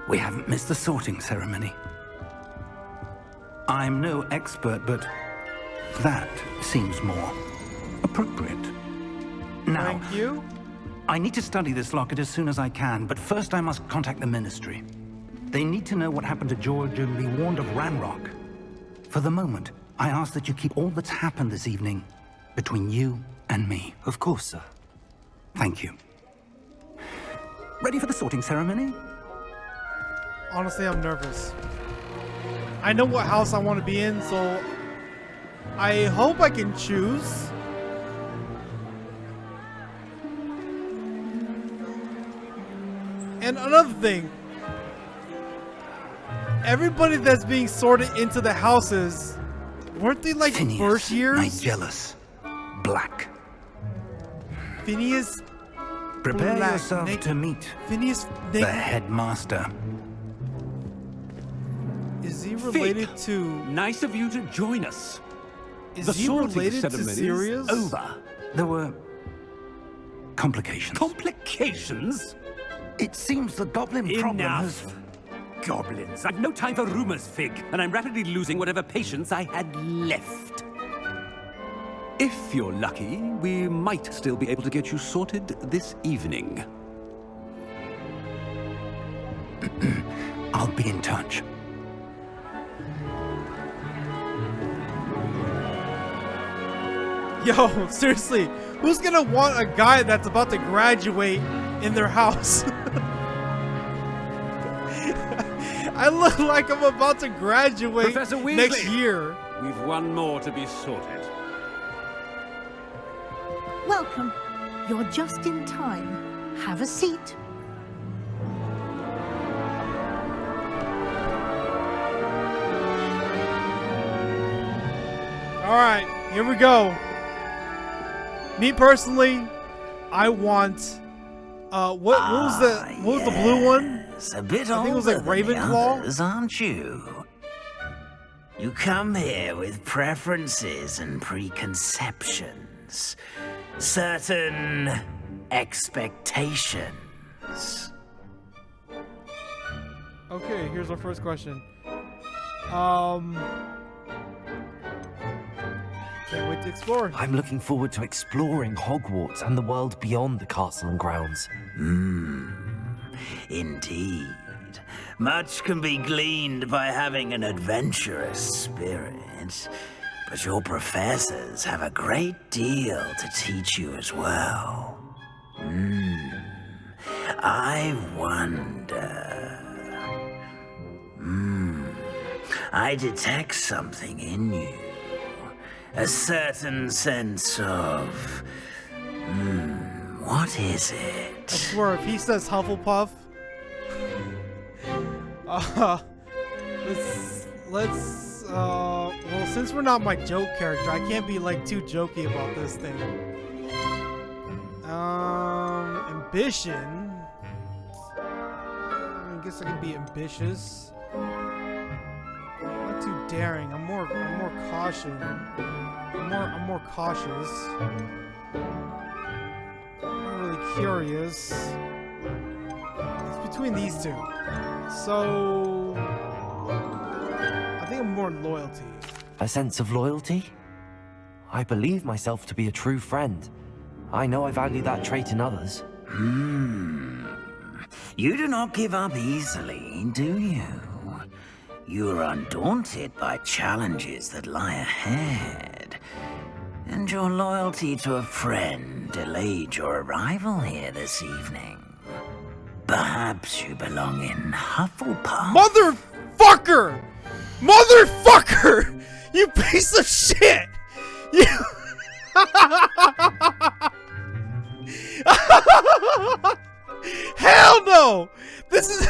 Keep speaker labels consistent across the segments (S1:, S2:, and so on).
S1: We haven't missed the sorting ceremony. I'm no expert, but that seems more appropriate. Now,
S2: Thank you.
S1: I need to study this locket as soon as I can, but first I must contact the Ministry. They need to know what happened to George and be warned of Ranrock. For the moment, I ask that you keep all that's happened this evening between you and me.
S3: Of course, sir.
S1: Thank you. Ready for the sorting ceremony?
S2: Honestly, I'm nervous. I know what house I want to be in, so I hope I can choose. And another thing, everybody that's being sorted into the houses, weren't they like
S1: Phineas,
S2: first years?
S1: Nigellus, Black.
S2: Phineas,
S1: Prepare
S2: Black,
S1: yourself to meet
S2: Phineas,
S1: the headmaster.
S2: Is he related
S4: Fig.
S2: to?
S4: Nice of you to join us.
S2: Is
S4: The
S2: he
S4: sorting
S2: related to
S4: ceremony is
S2: Sirius?
S4: over.
S1: There were complications.
S4: Complications?
S1: It seems the goblin problem has...
S4: Enough. Goblins. I've no time for rumors, Fig, and I'm rapidly losing whatever patience I had left. If you're lucky, we might still be able to get you sorted this evening.
S1: I'll be in touch.
S2: Yo, seriously, who's gonna want a guy that's about to graduate in their house? I look like I'm about to graduate
S4: Professor Weasley.
S2: next year.
S4: We've one more to be sorted.
S5: Welcome. You're just in time. Have a seat.
S2: Alright, here we go. Me personally, I want what was the blue one?
S6: It's a bit
S2: I think it was
S6: older
S2: like
S6: than the
S2: Ravenclaw.
S6: others, aren't you? You come here with preferences and preconceptions, certain expectations.
S2: Okay, here's our first question. Can't wait to explore.
S3: I'm looking forward to exploring Hogwarts and the world beyond the castle and grounds.
S6: Indeed. Much can be gleaned by having an adventurous spirit, but your professors have a great deal to teach you as well. I wonder. I detect something in you. A certain sense of... what is
S2: I
S6: it?
S2: swear, if he says Hufflepuff, well, since we're not my joke character, I can't be like too jokey about this thing. Ambition. I guess I can be ambitious. Not too daring. I'm more cautious. I'm more cautious. I'm really curious. It's between these two. So I think I'm more loyalty.
S3: A sense of loyalty? I believe myself to be a true friend. I know I value that trait in others.
S6: You do not give up easily, do you? You are undaunted by challenges that lie ahead. And your loyalty to a friend delayed your arrival here this evening. Perhaps you belong in Hufflepuff.
S2: Motherfucker! Motherfucker! You piece of shit! You... Hell no! This is...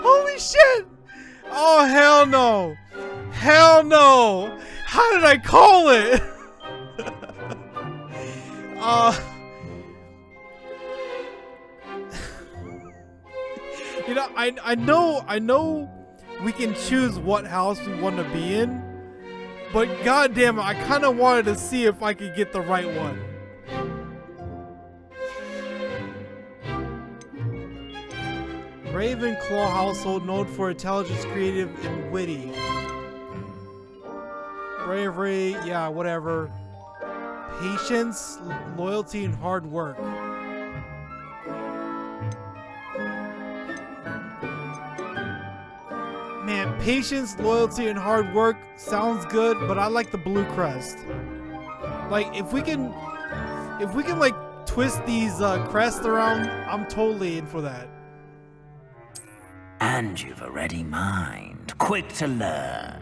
S2: Holy shit! Oh, hell no! Hell no! How did I call it? You know, I know we can choose what house we want to be in, but goddamn it, I kind of wanted to see if I could get the right one. Ravenclaw household known for intelligence, creative, and witty. Bravery, yeah, whatever. Patience, loyalty, and hard work. Man, patience, loyalty, and hard work sounds good, but I like the blue crest. Like, if we can like twist these crests around, I'm totally in for that.
S6: And you've a ready mind, quick to learn.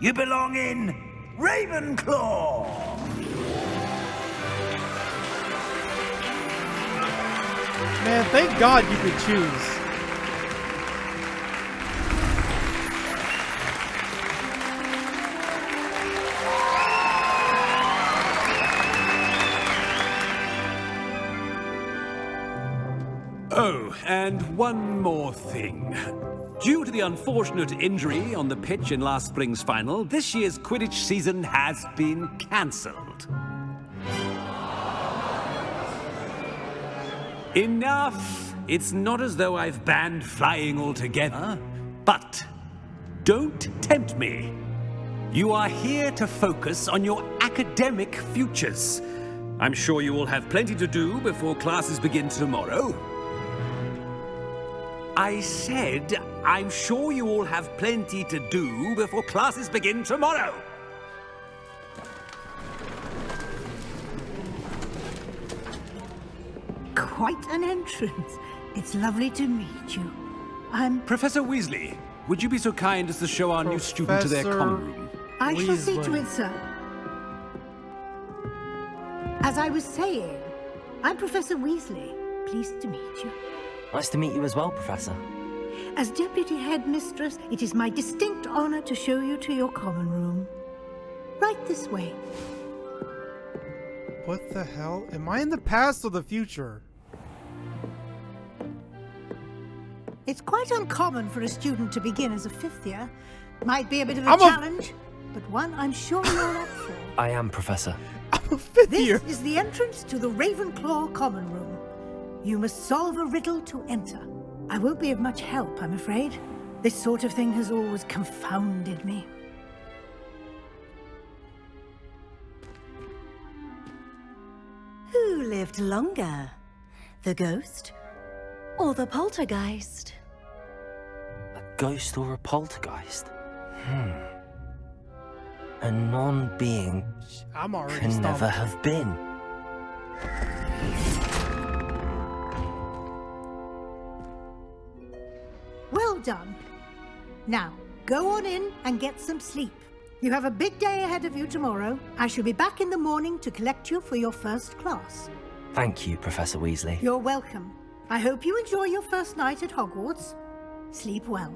S6: You belong in Ravenclaw!
S2: Man, thank God you could choose.
S4: Oh, and one more thing. Due to the unfortunate injury on the pitch in last spring's final, this year's Quidditch season has been cancelled. Enough! It's not as though I've banned flying altogether, but don't tempt me. You are here to focus on your academic futures. I'm sure you will have plenty to do before classes begin tomorrow. I said, I'm sure you all have plenty to do before classes begin tomorrow.
S5: Quite an entrance. It's lovely to meet you. I'm...
S4: Professor Weasley, would you be so kind as to show our new student to their
S2: Professor
S4: common room?
S5: I shall see to
S2: Weasley.
S5: it, sir. As I was saying, I'm Professor Weasley. Pleased to meet you.
S3: Nice to meet you as well, Professor.
S5: As Deputy Headmistress, it is my distinct honor to show you to your common room. Right this way.
S2: What the hell? Am I in the past or the future?
S5: It's quite uncommon for a student to begin as a fifth year. Might be a bit of a
S2: I'm a-
S5: challenge, but one I'm sure you're up for.
S3: I am, Professor.
S2: I'm a fifth
S5: This
S2: year.
S5: is the entrance to the Ravenclaw common room. You must solve a riddle to enter. I won't be of much help, I'm afraid. This sort of thing has always confounded me.
S7: Who lived longer? The ghost or the poltergeist?
S3: A ghost or a poltergeist? A non-being
S2: I'm already
S3: can
S2: stumped.
S3: never have been.
S5: Well done. Now, go on in and get some sleep. You have a big day ahead of you tomorrow. I shall be back in the morning to collect you for your first class.
S3: Thank you, Professor Weasley.
S5: You're welcome. I hope you enjoy your first night at Hogwarts. Sleep well.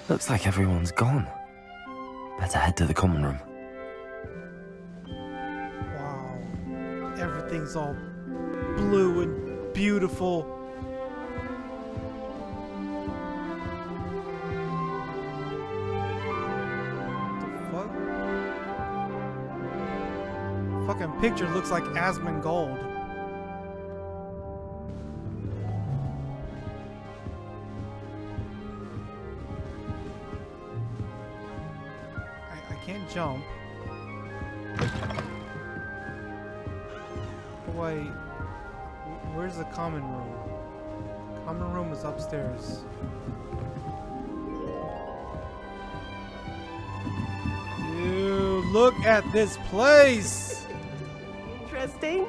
S3: Looks like everyone's gone. Better head to the common room.
S2: Wow. Everything's all blue and beautiful. What the fuck? Fucking picture looks like Asmongold. I can't jump. Wait, where's the common room? Common room is upstairs. Dude, look at this place!
S7: Interesting.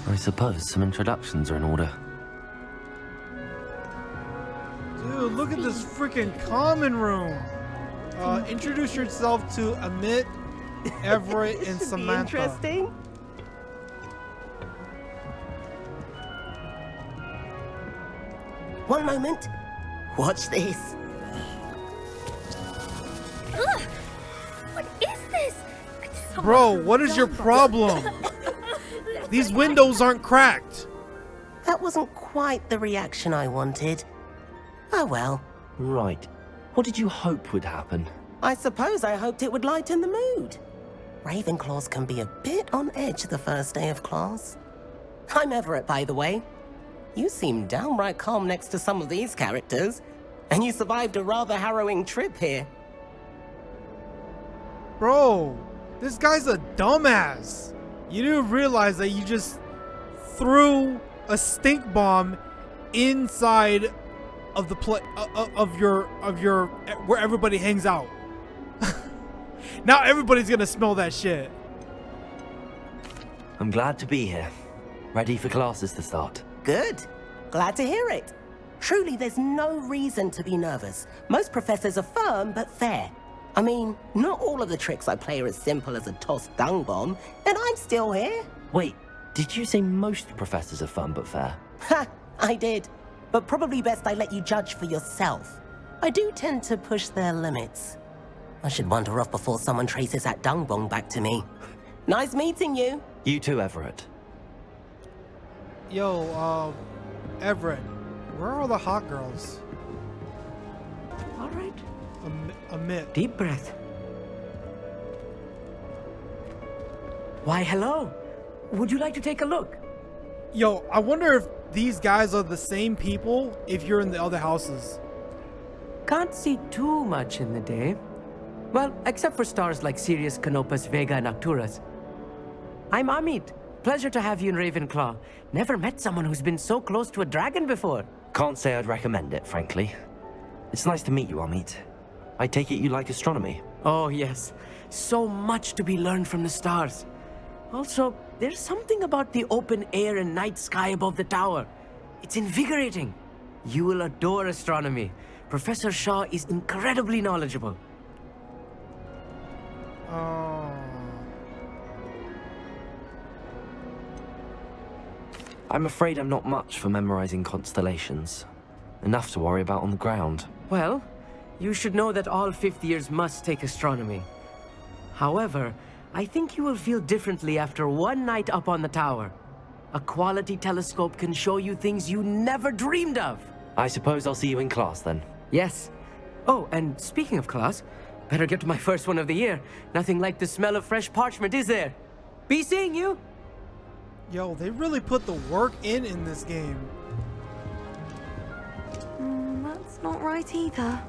S3: I suppose some introductions are in order.
S2: Dude, look at this freaking common room! Introduce yourself to Amit, Everett, and
S7: Should be
S2: Samantha.
S7: interesting.
S8: One moment. Watch this.
S7: Ugh! What is this? It's so
S2: Bro,
S7: much
S2: what is your
S7: dumb.
S2: problem? These windows aren't cracked.
S8: That wasn't quite the reaction I wanted. Oh well.
S3: Right. What did you hope would happen?
S8: I suppose I hoped it would lighten the mood. Ravenclaws can be a bit on edge the first day of class. I'm Everett, by the way. You seem downright calm next to some of these characters, and you survived a rather harrowing trip here.
S2: Bro, this guy's a dumbass. You didn't realize that you just threw a stink bomb inside of the of your where everybody hangs out. Now everybody's gonna smell that shit.
S3: I'm glad to be here. Ready for classes to start.
S8: Good. Glad to hear it. Truly, there's no reason to be nervous. Most professors are firm but fair. I mean, not all of the tricks I play are as simple as a tossed dung bomb, and I'm still here.
S3: Wait, did you say most professors are fun but fair?
S8: Ha! I did. But probably best I let you judge for yourself. I do tend to push their limits. I should wander off before someone traces that dung bomb back to me. Nice meeting you.
S3: You too, Everett.
S2: Yo, Everett, where are all the hot girls?
S9: All right.
S2: Amit.
S9: Deep breath. Why, hello. Would you like to take a look?
S2: Yo, I wonder if these guys are the same people if you're in the other houses.
S9: Can't see too much in the day. Well, except for stars like Sirius, Canopus, Vega, and Arcturus. I'm Amit. Pleasure to have you in Ravenclaw. Never met someone who's been so close to a dragon before.
S3: Can't say I'd recommend it, frankly. It's nice to meet you, Amit. I take it you like astronomy.
S9: Oh, yes. So much to be learned from the stars. Also, there's something about the open air and night sky above the tower. It's invigorating. You will adore astronomy. Professor Shaw is incredibly knowledgeable.
S2: Oh.
S3: I'm afraid I'm not much for memorizing constellations. Enough to worry about on the ground.
S9: Well, you should know that all fifth years must take astronomy. However, I think you will feel differently after one night up on the tower. A quality telescope can show you things you never dreamed of.
S3: I suppose I'll see you in class then.
S9: Yes. Oh, and speaking of class, better get to my first one of the year. Nothing like the smell of fresh parchment, is there? Be seeing you!
S2: Yo, they really put the work in this game.
S7: That's not right either.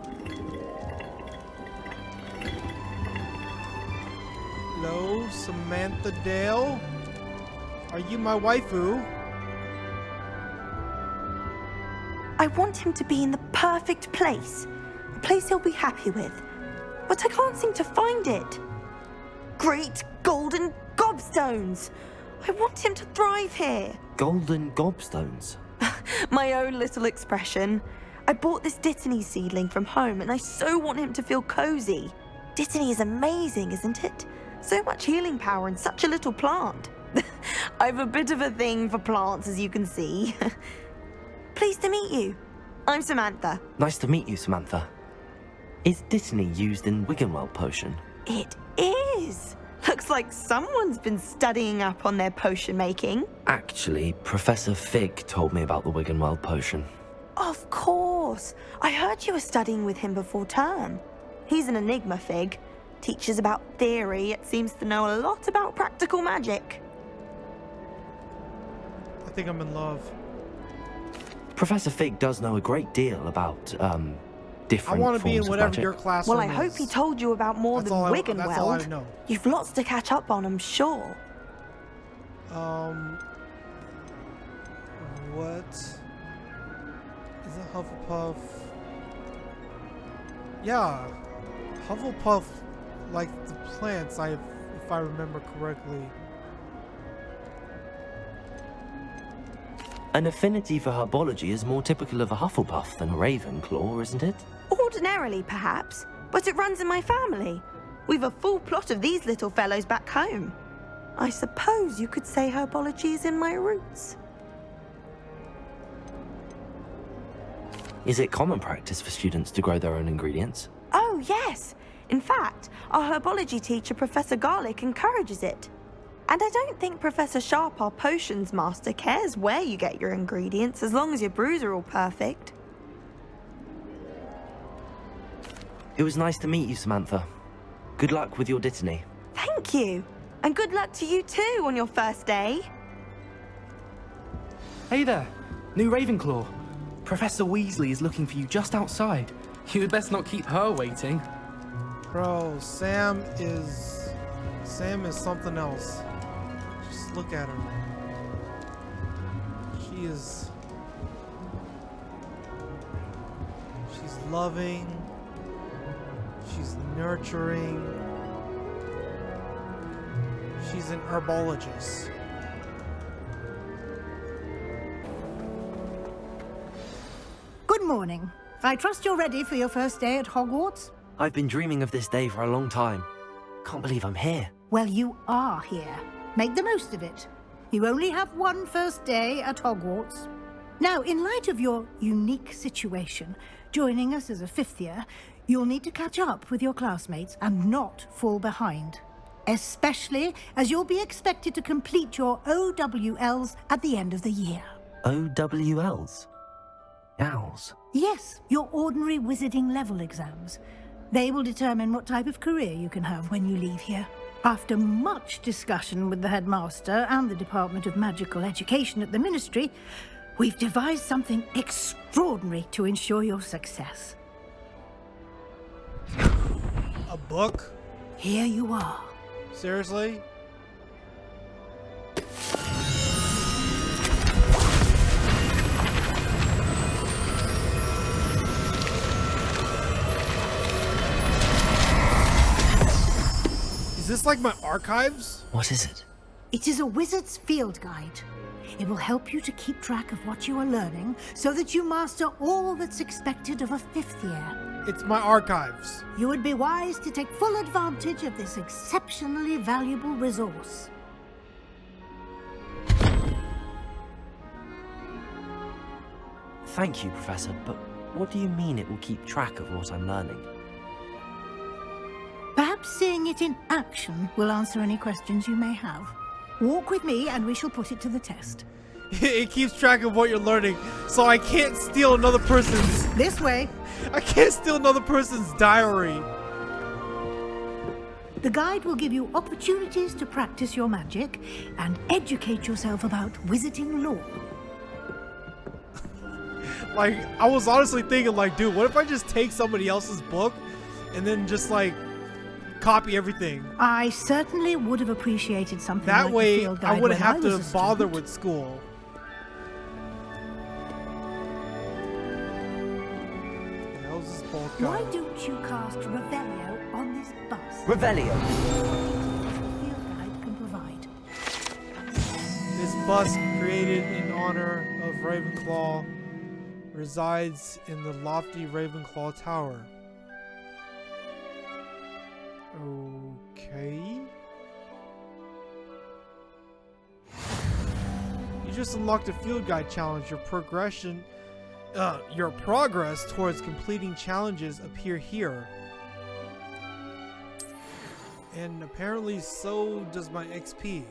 S2: Hello, Samantha Dale. Are you my waifu?
S10: I want him to be in the perfect place. A place he'll be happy with. But I can't seem to find it. Great golden gobstones! I want him to thrive here.
S3: Golden gobstones?
S10: My own little expression. I bought this Dittany seedling from home and I so want him to feel cozy. Dittany is amazing, isn't it? So much healing power in such a little plant. I've a bit of a thing for plants, as you can see. Pleased to meet you. I'm Samantha.
S3: Nice to meet you, Samantha. Is Dittany used in Wiggenweld potion?
S10: It is. Looks like someone's been studying up on their potion making.
S3: Actually, Professor Fig told me about the Wiggenweld potion.
S10: Of course. I heard you were studying with him before term. He's an enigma, Fig. Teaches about theory, yet seems to know a lot about practical magic.
S2: I think I'm in love.
S3: Professor Fig does know a great deal about, different
S2: I want to be in
S3: forms of
S2: whatever
S3: magic.
S2: your classroom
S10: Well, I hope he told you about more than Wiggenweld.
S2: That's all I know.
S10: You've lots to catch up on, I'm sure.
S2: What? Is it Hufflepuff? Yeah. Hufflepuff like the plants, if I remember correctly.
S3: An affinity for herbology is more typical of a Hufflepuff than a Ravenclaw, isn't it?
S10: Ordinarily, perhaps, but it runs in my family. We've a full plot of these little fellows back home. I suppose you could say herbology is in my roots.
S3: Is it common practice for students to grow their own ingredients?
S10: Oh, yes. In fact, our herbology teacher, Professor Garlic, encourages it. And I don't think Professor Sharp, our potions master, cares where you get your ingredients as long as your brews are all perfect.
S3: It was nice to meet you, Samantha. Good luck with your dittany.
S10: Thank you. And good luck to you too on your first day.
S11: Hey there, new Ravenclaw. Professor Weasley is looking for you just outside. You'd best not keep her waiting.
S2: Bro, Sam is something else. Just look at her. She's loving. She's nurturing. She's an herbologist.
S5: Good morning. I trust you're ready for your first day at Hogwarts?
S3: I've been dreaming of this day for a long time. Can't believe I'm here.
S5: Well, you are here. Make the most of it. You only have one first day at Hogwarts. Now, in light of your unique situation, joining us as a fifth year, you'll need to catch up with your classmates and not fall behind. Especially as you'll be expected to complete your OWLs at the end of the year.
S3: OWLs? Owls?
S5: Yes, your ordinary wizarding level exams. They will determine what type of career you can have when you leave here. After much discussion with the headmaster and the Department of Magical Education at the Ministry, we've devised something extraordinary to ensure your success.
S2: A book?
S5: Here you are.
S2: Seriously? Is this like my archives?
S3: What is it?
S5: It is a wizard's field guide. It will help you to keep track of what you are learning so that you master all that's expected of a fifth year.
S2: It's my archives.
S5: You would be wise to take full advantage of this exceptionally valuable resource.
S3: Thank you, Professor, but what do you mean it will keep track of what I'm learning?
S5: Perhaps seeing it in action will answer any questions you may have. Walk with me and we shall put it to the test.
S2: It keeps track of what you're learning, so I can't steal another person's...
S5: This way.
S2: I can't steal another person's diary.
S5: The guide will give you opportunities to practice your magic and educate yourself about wizarding lore.
S2: Like, I was honestly thinking, like, dude, what if I just take somebody else's book and then just, like, copy everything?
S5: I certainly would have appreciated something
S2: that
S5: like
S2: way
S5: the field guide
S2: I wouldn't
S5: when
S2: have to
S5: was a
S2: bother
S5: student.
S2: with school. How's this book
S5: Why
S2: going?
S5: don't you cast Revelio on this bus?
S3: Revelio!
S5: The field guide can provide.
S2: This bust, created in honor of Ravenclaw, resides in the lofty Ravenclaw Tower. Okay. You just unlocked a field guide challenge. Your progress towards completing challenges appear here. And apparently so does my XP.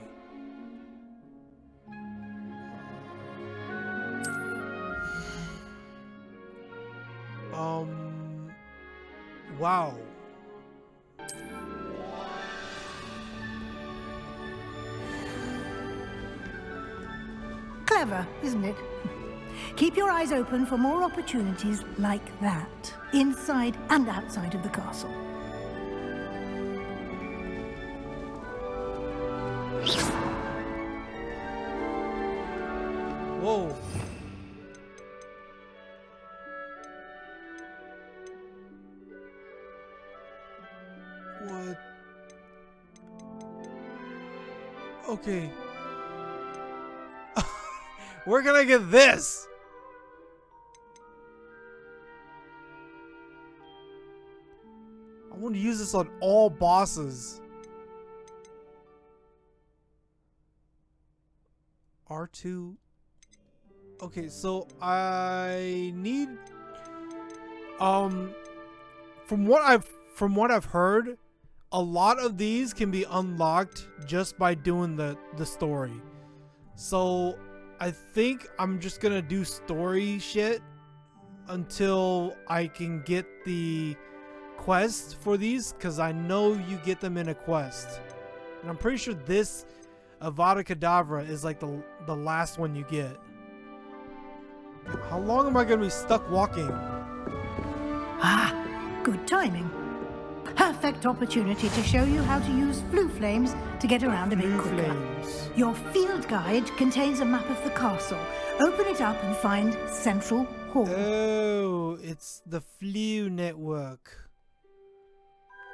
S2: Wow.
S5: Clever, isn't it? Keep your eyes open for more opportunities like that, inside and outside of the castle.
S2: Whoa. What? Okay. Where can I get this? I want to use this on all bosses. R2. Okay, so I need From what I've heard, a lot of these can be unlocked just by doing the story. So I think I'm just gonna do story shit until I can get the quest for these, because I know you get them in a quest. And I'm pretty sure this Avada Kedavra is like the last one you get. How long am I gonna be stuck walking?
S5: Ah, good timing. Perfect opportunity to show you how to use flue flames to get around a bit quicker. Your field guide contains a map of the castle. Open it up and find Central Hall.
S2: Oh, it's the flue network.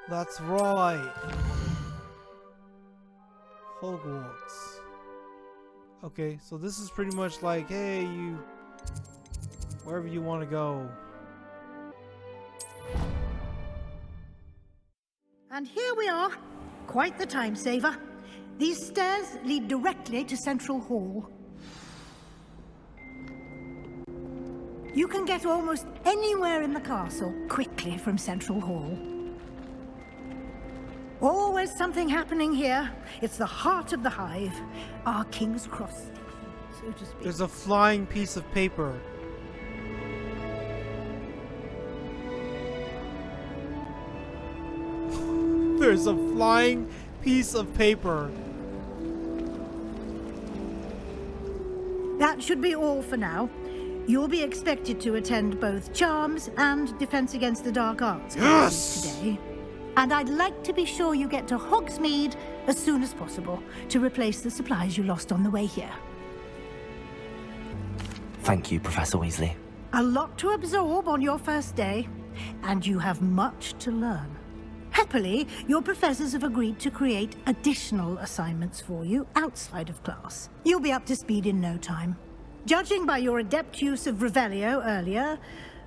S2: That's right. Hogwarts. Okay, so this is pretty much like, hey, you... wherever you want to go.
S5: And here we are. Quite the time saver. These stairs lead directly to Central Hall. You can get almost anywhere in the castle quickly from Central Hall. Always something happening here. It's the heart of the hive. Our King's Cross station, so to speak.
S2: There's a flying piece of paper. There's a flying piece of paper.
S5: That should be all for now. You'll be expected to attend both Charms and Defense Against the Dark Arts classes today. And I'd like to be sure you get to Hogsmeade as soon as possible to replace the supplies you lost on the way here.
S3: Thank you, Professor Weasley.
S5: A lot to absorb on your first day, and you have much to learn. Happily, your professors have agreed to create additional assignments for you outside of class. You'll be up to speed in no time. Judging by your adept use of Revelio earlier,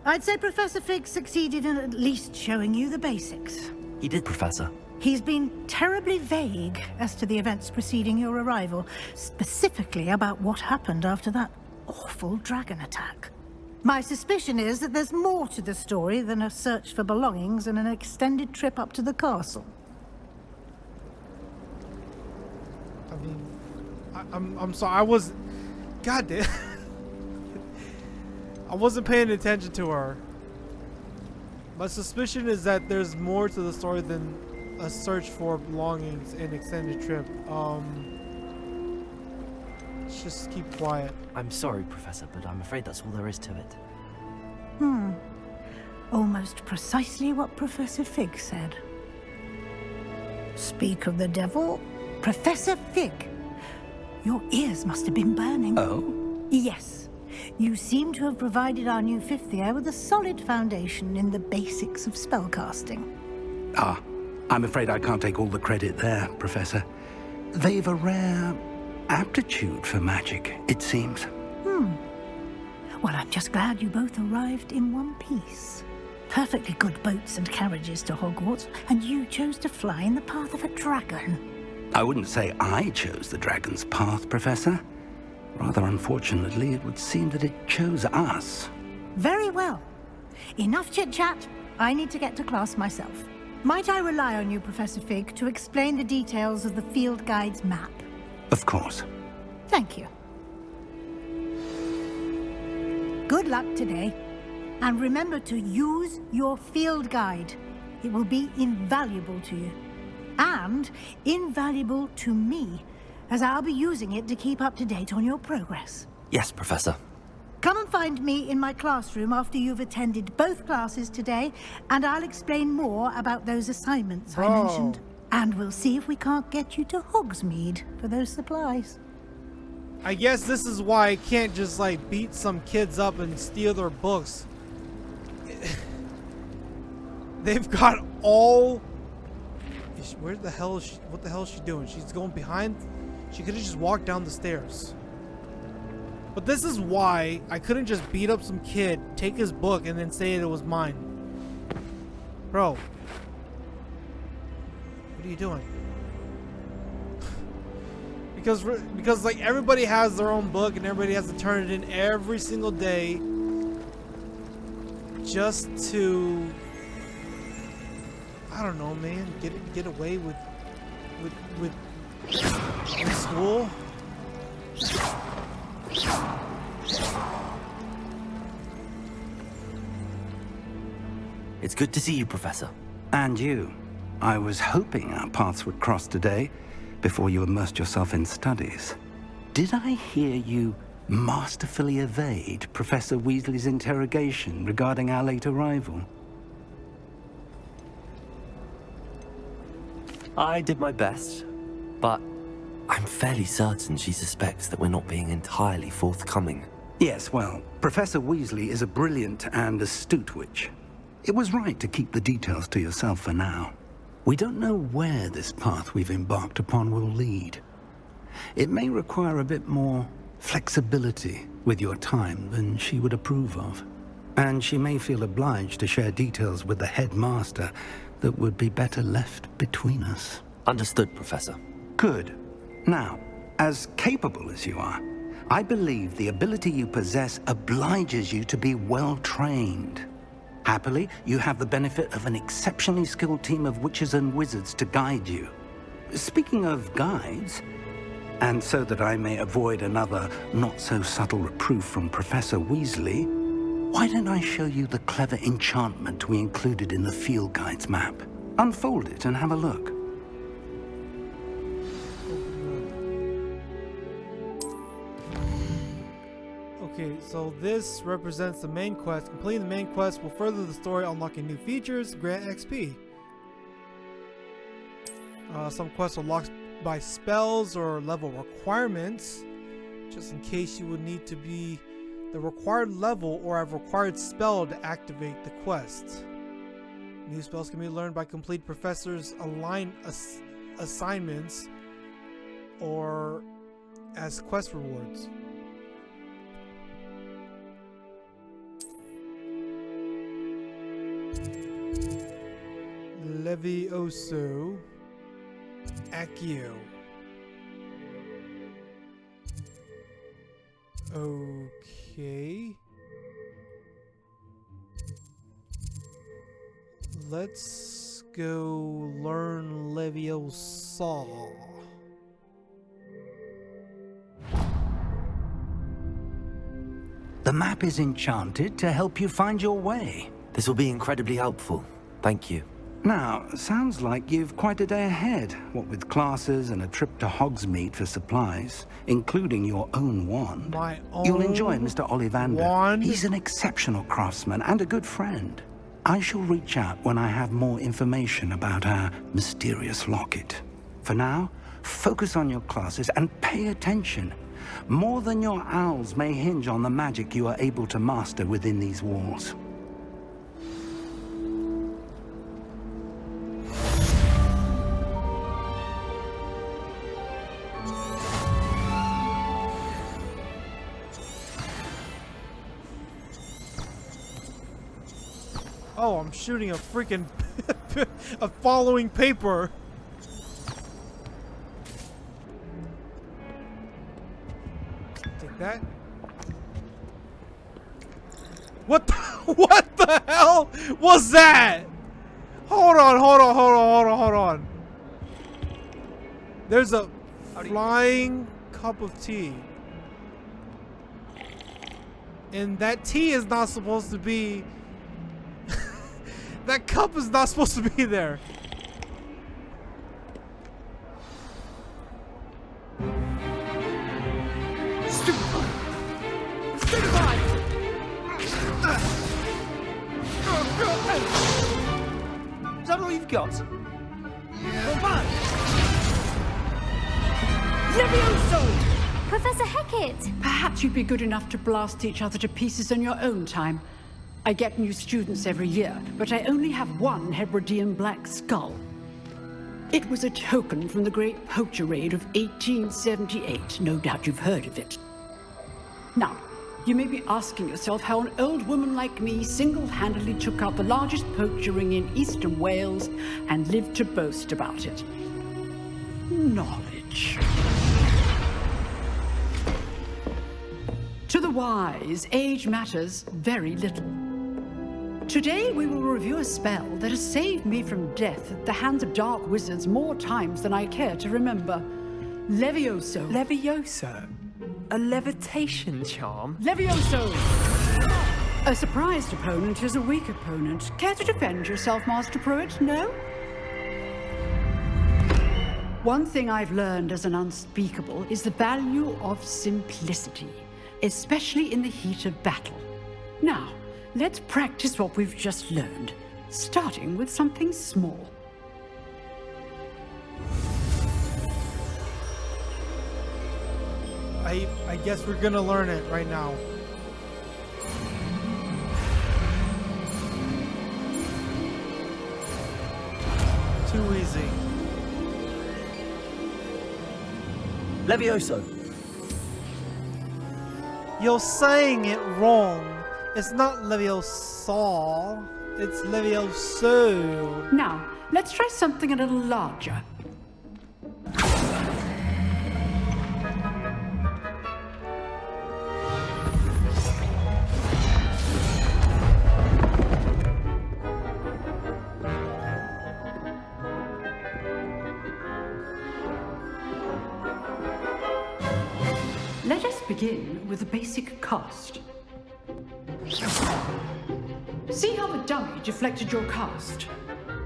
S5: I'd say Professor Fig succeeded in at least showing you the basics.
S3: He did, Professor.
S5: He's been terribly vague as to the events preceding your arrival, specifically about what happened after that awful dragon attack. My suspicion is that there's more to the story than a search for belongings and an extended trip up to the castle.
S2: I mean, I'm sorry, I was... God damn. I wasn't paying attention to her. My suspicion is that there's more to the story than a search for belongings and extended trip. Let's just keep quiet.
S3: I'm sorry, Professor, but I'm afraid that's all there is to it.
S5: Almost precisely what Professor Fig said. Speak of the devil, Professor Fig. Your ears must have been burning.
S1: Oh?
S5: Yes. You seem to have provided our new fifth year with a solid foundation in the basics of spellcasting.
S1: Ah, I'm afraid I can't take all the credit there, Professor. They've a rare aptitude for magic, it seems.
S5: Well, I'm just glad you both arrived in one piece. Perfectly good boats and carriages to Hogwarts, and you chose to fly in the path of a dragon.
S1: I wouldn't say I chose the dragon's path, Professor. Rather unfortunately, it would seem that it chose us.
S5: Very well. Enough chit-chat. I need to get to class myself. Might I rely on you, Professor Fig, to explain the details of the field guide's map?
S1: Of course.
S5: Thank you. Good luck today. And remember to use your field guide. It will be invaluable to you. And invaluable to me, as I'll be using it to keep up to date on your progress.
S3: Yes, Professor.
S5: Come and find me in my classroom after you've attended both classes today, and I'll explain more about those assignments I mentioned. And we'll see if we can't get you to Hogsmeade for those supplies.
S2: I guess this is why I can't just like beat some kids up and steal their books. They've got all... Where the hell is she? What the hell is she doing? She's going behind? She could have just walked down the stairs. But this is why I couldn't just beat up some kid, take his book, and then say it was mine. Bro. What are you doing? Because like everybody has their own book and everybody has to turn it in every single day. just to, I don't know, man, get away with school.
S3: It's good to see you, Professor.
S1: And you. I was hoping our paths would cross today, before you immersed yourself in studies. Did I hear you masterfully evade Professor Weasley's interrogation regarding our late arrival?
S3: I did my best, but I'm fairly certain she suspects that we're not being entirely forthcoming.
S1: Yes, well, Professor Weasley is a brilliant and astute witch. It was right to keep the details to yourself for now. We don't know where this path we've embarked upon will lead. It may require a bit more flexibility with your time than she would approve of. And she may feel obliged to share details with the headmaster that would be better left between us.
S3: Understood, Professor.
S1: Good. Now, as capable as you are, I believe the ability you possess obliges you to be well trained. Happily, you have the benefit of an exceptionally skilled team of witches and wizards to guide you. Speaking of guides, and so that I may avoid another not-so-subtle reproof from Professor Weasley, why don't I show you the clever enchantment we included in the field guide's map? Unfold it and have a look.
S2: Okay, so this represents the main quest. Completing the main quest will further the story, unlocking new features, grant XP. Some quests are locked by spells or level requirements, just in case you would need to be the required level or have required spell to activate the quest. New spells can be learned by complete professors' assignments or as quest rewards. Levioso. Accio. Okay. Let's go learn Leviosa.
S1: The map is enchanted to help you find your way.
S3: This will be incredibly helpful. Thank you.
S1: Now, sounds like you've quite a day ahead, what with classes and a trip to Hogsmeade for supplies, including your own wand.
S2: My own
S1: You'll enjoy Mr. Ollivander.
S2: wand?
S1: He's an exceptional craftsman and a good friend. I shall reach out when I have more information about our mysterious locket. For now, focus on your classes and pay attention. More than your owls may hinge on the magic you are able to master within these walls.
S2: Oh, I'm shooting a freaking a following paper. Take that. What the hell was that? Hold on. There's a flying cup of tea. And that tea is not supposed to be... That cup is not supposed to be there.
S12: Stupefy! Is that all you've got?
S13: Levioso! Professor Hecat! Perhaps you'd be good enough to blast each other to pieces on your own time. I get new students every year, but I only have one Hebridean black skull. It was a token from the Great Poacher Raid of 1878. No doubt you've heard of it. Now, you may be asking yourself how an old woman like me single-handedly took out the largest poacher ring in eastern Wales and lived to boast about it. Knowledge. To the wise, age matters very little. Today we will review a spell that has saved me from death at the hands of dark wizards more times than I care to remember. Levioso.
S14: Levioso? A levitation charm?
S13: Levioso! A surprised opponent is a weak opponent. Care to defend yourself, Master Pruitt? No? One thing I've learned as an unspeakable is the value of simplicity, especially in the heat of battle. Now, let's practice what we've just learned, starting with something small.
S2: I guess we're gonna learn it right now. Too easy.
S12: Levioso.
S2: You're saying it wrong. It's not Leviosa. It's Levioso.
S13: Now, let's try something a little larger. Let us begin with a basic cast. See how the dummy deflected your cast?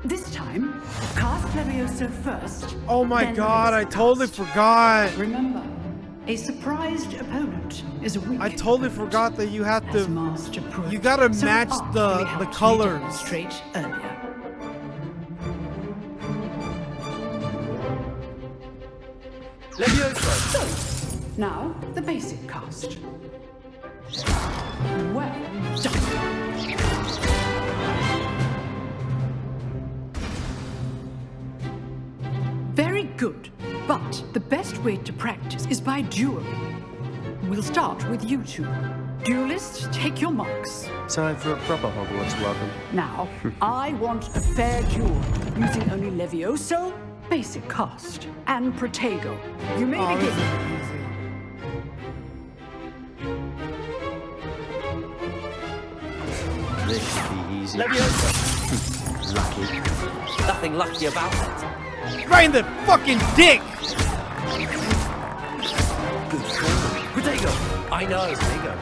S13: This time, cast Levioso first.
S2: Oh my god, I totally forgot.
S13: Remember, a surprised opponent is a weak
S2: I totally forgot that you have to. You gotta match the colors.
S13: Straight earlier.
S12: Levioso.
S13: Now, the basic cast. Well done. Very good, but the best way to practice is by dueling. We'll start with you two. Duelists, take your marks.
S15: Time for a proper Hogwarts welcome.
S13: Now, I want a fair duel, using only Levioso, basic cast, and Protego. You may begin.
S15: This should be easy.
S12: Levioso.
S15: Lucky.
S3: Nothing lucky about it.
S2: Right in the fucking dick!
S3: Good call. Protego. I know. Protego.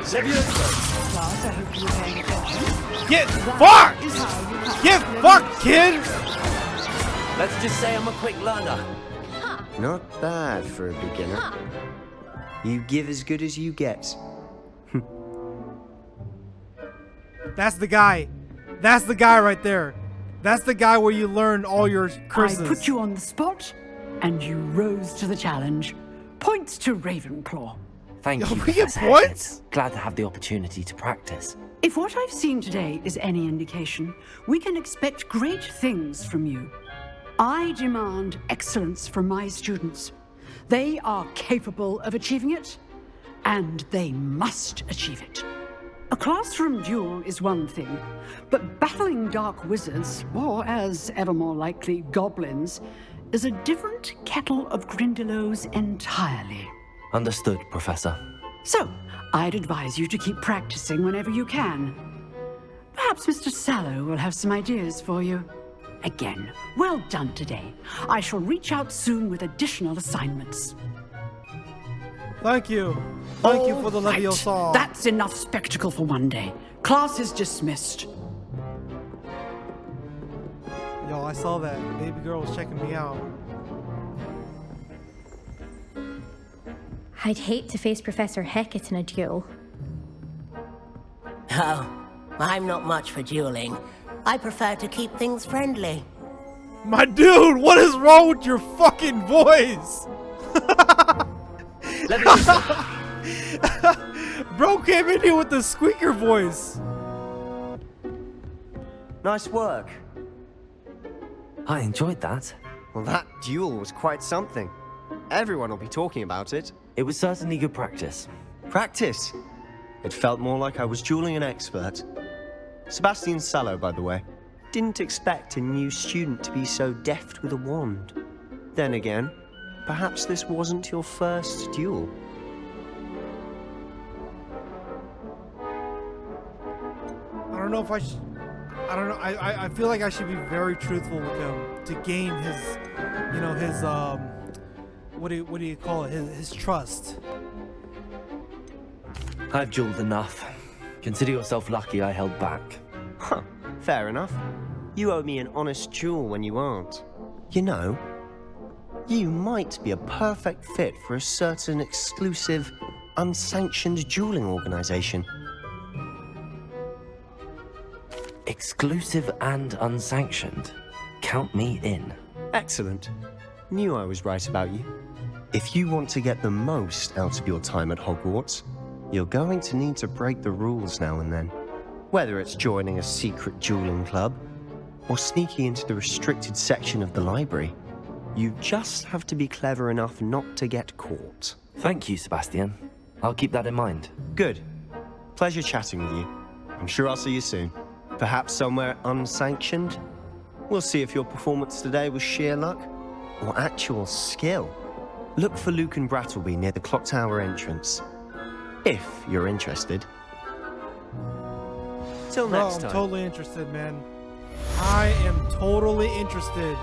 S12: Levioso.
S13: Class, I hope you were paying attention.
S2: Get fucked! Get fucked, kid!
S3: Let's just say I'm a quick learner.
S15: Not bad for a beginner. You give as good as you get.
S2: That's the guy. That's the guy right there. That's the guy where you learn all your curses.
S13: I put you on the spot, and you rose to the challenge. Points to Ravenclaw.
S3: Thank you,
S2: we get
S3: Professor
S2: points?
S3: Hackett. Glad to have the opportunity to practice.
S13: If what I've seen today is any indication, we can expect great things from you. I demand excellence from my students. They are capable of achieving it, and they must achieve it. A classroom duel is one thing, but battling dark wizards, or as ever more likely, goblins, is a different kettle of Grindylows entirely.
S3: Understood, Professor.
S13: So, I'd advise you to keep practicing whenever you can. Perhaps Mr. Sallow will have some ideas for you. Again, well done today. I shall reach out soon with additional assignments.
S2: Thank you. Thank you for the
S13: Right.
S2: Leviosa.
S13: That's enough spectacle for one day. Class is dismissed.
S2: Yo, I saw that. Baby girl was checking me out.
S16: I'd hate to face Professor Hackett in a duel.
S8: Oh, I'm not much for dueling. I prefer to keep things friendly.
S2: My dude, what is wrong with your fucking voice? Bro came in here with the squeaker voice.
S15: Nice work.
S3: I enjoyed that.
S15: Well, that duel was quite something. Everyone will be talking about it.
S3: It was certainly good practice.
S15: Practice? It felt more like I was dueling an expert. Sebastian Sallow, by the way. Didn't expect a new student to be so deft with a wand. Then again, perhaps this wasn't your first duel.
S2: I don't know if I should. I don't know. I feel like I should be very truthful with him to gain his, you know, his what do you call it? His trust.
S3: I've jeweled enough. Consider yourself lucky I held back.
S15: Huh, fair enough. You owe me an honest jewel when you aren't. You know, you might be a perfect fit for a certain exclusive, unsanctioned dueling organization.
S3: Exclusive and unsanctioned. Count me in.
S15: Excellent. Knew I was right about you. If you want to get the most out of your time at Hogwarts, you're going to need to break the rules now and then. Whether it's joining a secret dueling club, or sneaking into the restricted section of the library, you just have to be clever enough not to get caught.
S3: Thank you, Sebastian. I'll keep that in mind.
S15: Good. Pleasure chatting with you. I'm sure I'll see you soon. Perhaps somewhere unsanctioned? We'll see if your performance today was sheer luck or actual skill. Look for Luke and Brattleby near the clock tower entrance. If you're interested. Till next time.
S2: I'm totally interested, man. I am totally interested.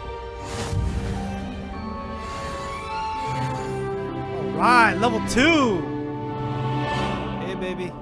S2: Alright, level 2! Hey, baby.